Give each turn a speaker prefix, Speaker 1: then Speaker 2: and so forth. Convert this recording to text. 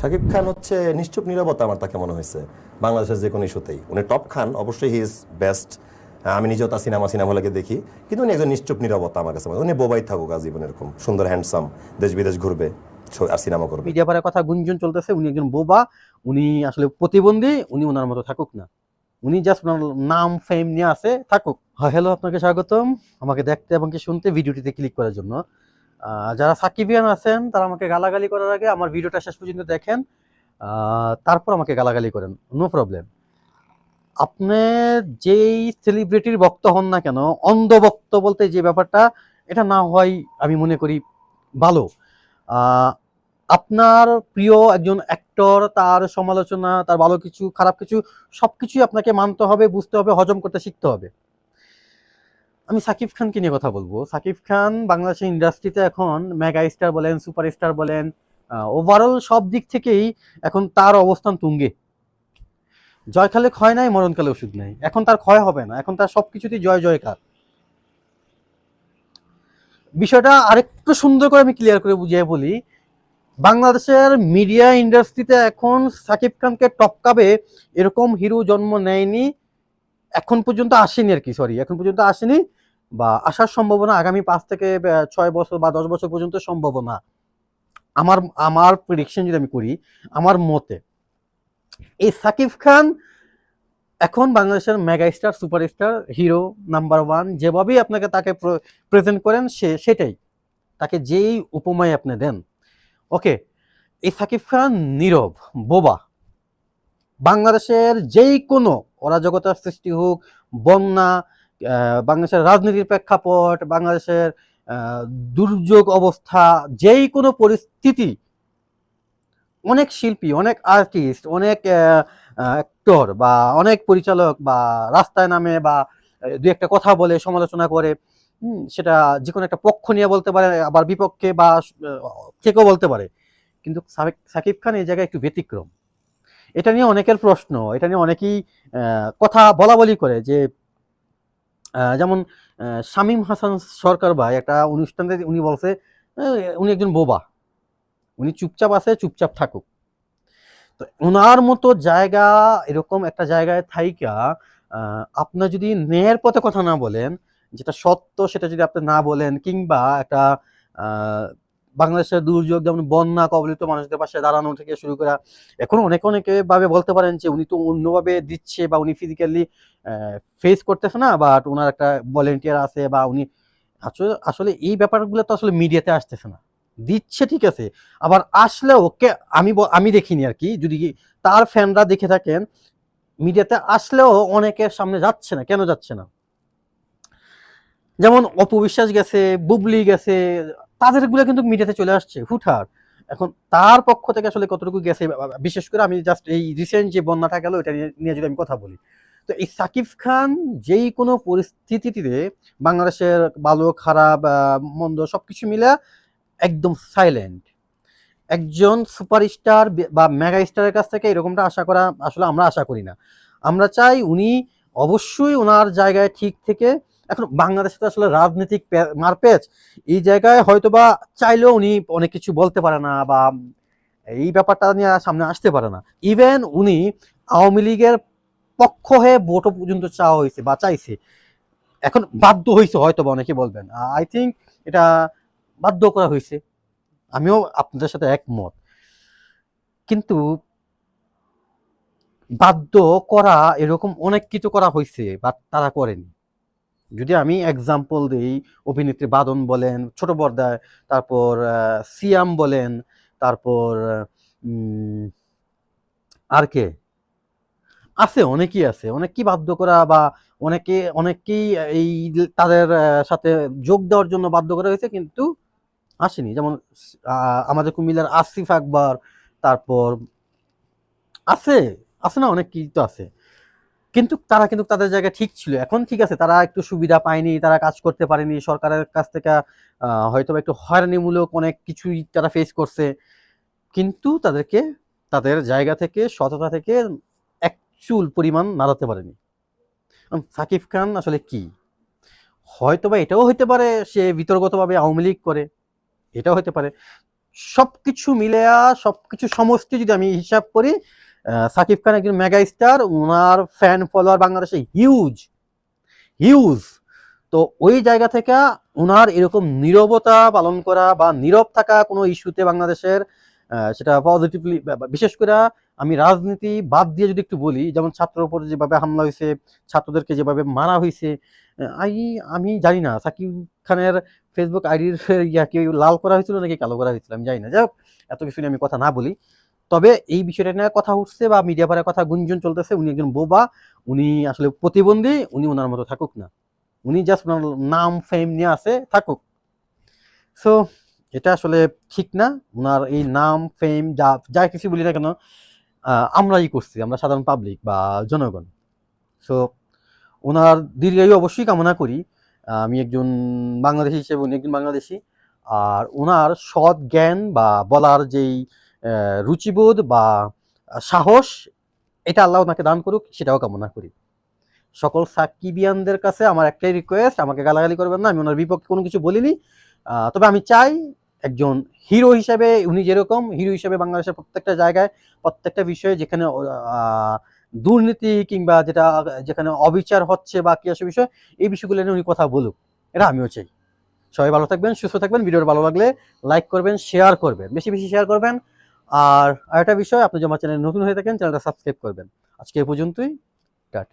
Speaker 1: শাকিব খান হচ্ছে নিশ্চুপ নীরবতা, আমার তাকে মনে হয়েছে বাংলাদেশের যে কোনো ইস্যুতেই। উনি টপ খান, অবশ্যই হি ইজ বেস্ট। আমি নিজেও তার সিনেমা হলে দেখি, কিন্তু উনি একজন নিশ্চুপ নীরবতা আমার কাছে মনে হয়। উনি বোবাই থাকুক আজীবন, এরকম সুন্দর হ্যান্ডসাম, দেশ বিদেশ ঘুরবে আর সিনেমা করবে।
Speaker 2: মিডিয়া পাড়ার কথা গুঞ্জন চলতেছে উনি একজন বোবা, উনি আসলে প্রতিবন্ধী, উনি ওনার মতো থাকুক না, উনি জাস্ট ওনার নাম ফেম নিয়ে আছে থাকুক। হ্যালো, আপনাকে স্বাগতম আমাকে দেখতে এবং কি শুনতে, ভিডিওটিতে ক্লিক করার জন্য। যারা সাকিবিয়ান আছেন তারা আমাকে গালাগালি করার আগে আমার ভিডিওটা শেষ পর্যন্ত দেখেন, তারপর আমাকে গালাগালি করেন, নো প্রবলেম। আপনি যেই সেলিব্রিটির ভক্ত হন না কেন, অন্ধ ভক্ত বলতে যে ব্যাপারটা, এটা না হয় আমি মনে করি ভালো। আপনার প্রিয় একজন অ্যাক্টর, তার সমালোচনা, তার ভালো কিছু খারাপ কিছু সবকিছুই আপনাকে মানতে হবে, বুঝতে হবে, হজম করতে শিখতে হবে। আমি সাকিব খানকে নিয়ে কথা বলবো। সাকিব খান বাংলাদেশের ইন্ডাস্ট্রিতে এখন মেগা স্টার বলেন, সুপার স্টার বলেন, ওভারঅল সব দিক থেকেই এখন তার অবস্থান তুঙ্গে। জয়কালে ক্ষয় নাই, মরণকালে ওষুধ নাই। এখন তার ক্ষয় হবে না, এখন তার সবকিছুতেই জয় জয়কার। বিষয়টা আরেকটু সুন্দর করে আমি ক্লিয়ার করে বুঝিয়ে বলি। বাংলাদেশের মিডিয়া ইন্ডাস্ট্রিতে এখন সাকিব খানকে টপকাবে এরকম হিরো জন্ম নেয়নি, এখন পর্যন্ত আসেনি আর কি, সরি এখন পর্যন্ত আসেনি, বা আসার সম্ভাবনা আগামী 5 থেকে 6 বছর বা 10 বছর পর্যন্ত সম্ভাবনা। আমার আমার প্রেডিকশন যদি আমি করি, আমার মতে এই সাকিব খান এখন বাংলাদেশের mega star, superstar, hero number one. যেভাবেই আপনাকে তাকে প্রেজেন্ট করেন সেটাই, তাকে যেই উপমায় আপনি দেন, ওকে। এই সাকিব খান নীরব, বোবা। বাংলাদেশের যেই কোনো অরাজকতার সৃষ্টি হোক, বন্যা, বাংলাদেশের রাজনীতির প্রেক্ষাপট, বাংলাদেশের দুর্যোগ অবস্থা, যেই কোনো পরিস্থিতি, অনেক শিল্পী, অনেক আর্টিস্ট, অনেক অ্যাক্টর বা অনেক পরিচালক বা রাস্তায় নামে বা দু একটা কথা বলে সমালোচনা করে, সেটা যে কোনো একটা পক্ষ নিয়ে বলতে পারে, আবার বিপক্ষে বা থেকেও বলতে পারে। কিন্তু সাকিব খান এই জায়গায় একটু ব্যতিক্রম। এটা নিয়ে অনেকের প্রশ্ন, এটা নিয়ে অনেকেই কথা বলা বলি করে যে যেমন শামীম হাসান সরকার ভাই একটা অনুষ্ঠানে উনি বলছে উনি একজন বোবা, উনি চুপচাপ আছে, চুপচাপ থাকুক। তো ওনার মতো জায়গা, এরকম একটা জায়গায় থাইকা আপনার যদি ন্যায়ের পথে কথা না বলেন, যেটা সত্য সেটা যদি আপনি না বলেন, কিংবা একটা বাংলাদেশের দুর্যোগ যেমন বন্যা কবলিত মানুষদের পাশে দাঁড়ানো থেকে শুরু করা, এখন অনেকে ভাবে বলতে পারেন যে উনি তো অন্যভাবে দিচ্ছে বা উনি ফিজিক্যালি ফেস করতেছে না, বাট ওনার একটা ভলেন্টিয়ার আছে, বা উনি আসলে এই ব্যাপারগুলো তো আসলে মিডিয়াতে আসতেছে না। দিচ্ছে ঠিক আছে, আবার আসলেও আমি দেখিনি আর কি, যদি তার ফ্যানরা দেখে থাকেন, মিডিয়াতে আসলেও অনেকের সামনে যাচ্ছে না। কেন যাচ্ছে না? যেমন অপবিশ্বাস গেছে, বুবলি গেছে, তাদের গুলো কিন্তু মিডিয়াতে চলে আসছে হুটহাট। এখন তার পক্ষ থেকে আসলে কতটুকু গেছে, বিশেষ করে আমি জাস্ট এই রিসেন্ট যে বন্যাটা গেল এটা নিয়ে যদি আমি কথা বলি, তো এই সাকিব খান যেই কোনো পরিস্থিতিতে বাংলাদেশের ভালো খারাপ মন্দ সবকিছু মিলে একদম সাইলেন্ট। একজন সুপারস্টার বা মেগা স্টারের কাছ থেকে এরকমটা আশা করা আসলে আমরা আশা করি না। আমরা চাই উনি অবশ্যই ওনার জায়গায় ঠিক থেকে, এখন বাংলাদেশে তো আসলে রাজনৈতিক মারপ্যাচ, এই জায়গায় হয়তোবা চাইলেও উনি অনেক কিছু বলতে পারে না, বা এই ব্যাপারটা নিয়ে সামনে আসতে পারে না। ইভেন উনি আওয়ামী লীগের পক্ষ হয়ে ভোটও পর্যন্ত চাওয়া হয়েছে বা চাইছে, এখন বাধ্য হয়েছে হয়তো বা অনেকে বলবেন, আই থিঙ্ক এটা বাধ্য করা হয়েছে, আমিও আপনাদের সাথে একমত। কিন্তু বাধ্য করা এরকম অনেক কিছু করা হয়েছে, বাট তারা করেনি। যদি আমি এক্সাম্পল দিই, অভিনেত্রী বাদন বলেন, ছোট পর্দায়, তারপর সিয়াম বলেন, তারপর আর কে আছে, অনেকেই আছে, অনেকেই বাধ্য করা বা অনেকেই এই তাদের সাথে যোগ দেওয়ার জন্য বাধ্য করা হয়েছে, কিন্তু আসেনি। যেমন আমাদের কুমিল্লার আসিফ আকবর, তারপর আছে আছে না, অনেক কিছু তো আছে। কিন্তু তারা কিন্তু তাদের জায়গায় ঠিক ছিল। এখন ঠিক আছে, তারা একটু সুবিধা পায়নি, তারা কাজ করতে পারেনি, সরকারের কাছ থেকে হয়তো একটু হয়রানিমূলক অনেক কিছুই তারা ফেস করছে, কিন্তু তাদেরকে তাদের জায়গা থেকে, সততা থেকে এক চুল পরিমাণ নাড়াতে পারেনি। সাকিব খান আসলে কি, হয়তোবা এটাও হইতে পারে সে বিতর্কতভাবে আওয়ামী লীগ করে, এটাও হতে পারে। সবকিছু মিলেয়া সবকিছু সমষ্টি যদি আমি হিসাব করি, সাকিব খান একজন মেগা স্টার, ওনার ফ্যান ফলোয়ার বাংলাদেশে হিউজ হিউজ। তো ওই জায়গা থেকে ওনার এরকম নীরবতা পালন করা বা নীরব থাকা কোনো ইস্যুতে বাংলাদেশের, সেটা পজিটিভলি, বিশেষ করে আমি রাজনীতি বাদ দিয়ে যদি একটু বলি, যেমন ছাত্রের উপর যেভাবে হামলা হয়েছে, ছাত্রদেরকে যেভাবে মারা হয়েছে, আমি জানি না সাকিব খানের ফেসবুক আইডির ইয়াকে লাল করা হয়েছিল নাকি কালো করা হয়েছিল, আমি জানি না। যাই হোক, এত কিছু নিয়ে আমি কথা না বলি। তবে এই বিষয়টা নিয়ে কথা উঠছে বা মিডিয়া পারে কথা গুঞ্জন চলতেছে, উনি একজন বোবা, উনি আসলে প্রতিবন্ধী, উনি ওনার মতো থাকুক না, উনি জাস্ট ওনার নাম ফেম নিয়ে আছে, থাকুক। সো এটা আসলে ঠিক না। ওনার এই নাম ফেম যা যা কিছু বলি না কেন, আমরাই করছি, আমরা সাধারণ পাবলিক বা জনগণ। সো ওনার দীর্ঘায়ু অবশ্যই কামনা করি। আমি একজন বাংলাদেশি হিসেবে, উনি একজন বাংলাদেশি, আর ওনার সৎ জ্ঞান বা বলার যেই রুচিবোধ বা সাহস, এটা আল্লাহ ওনাকে দান করুক, সেটাও কামনা করি। সকল সাকিবিয়ানদের কাছে আমার একটাই রিকোয়েস্ট, আমাকে গালাগালি করবেন না, আমি ওনার বিপক্ষে কোনো কিছু বলিনি। তবে আমি চাই একজন হিরো হিসেবে, উনি যেরকম হিরো হিসেবে বাংলাদেশের প্রত্যেকটা জায়গায়, প্রত্যেকটা বিষয়ে যেখানে দুর্নীতি কিংবা যেখানে অবিচার হচ্ছে বা কি আছে বিষয়, এই বিষয়গুলো নিয়ে উনি কথা বলুক, এটা আমিও চাই। সবাই ভালো থাকবেন, সুস্থ থাকবেন। ভিডিওটা ভালো লাগলে লাইক করবেন, শেয়ার করবেন, বেশি বেশি শেয়ার করবেন। আর আরেকটা বিষয়, আপনি যদি আমার চ্যানেল নতুন হয়ে থাকেন, চ্যানেলটা সাবস্ক্রাইব করবেন। আজকে এই পর্যন্তই, টাটা।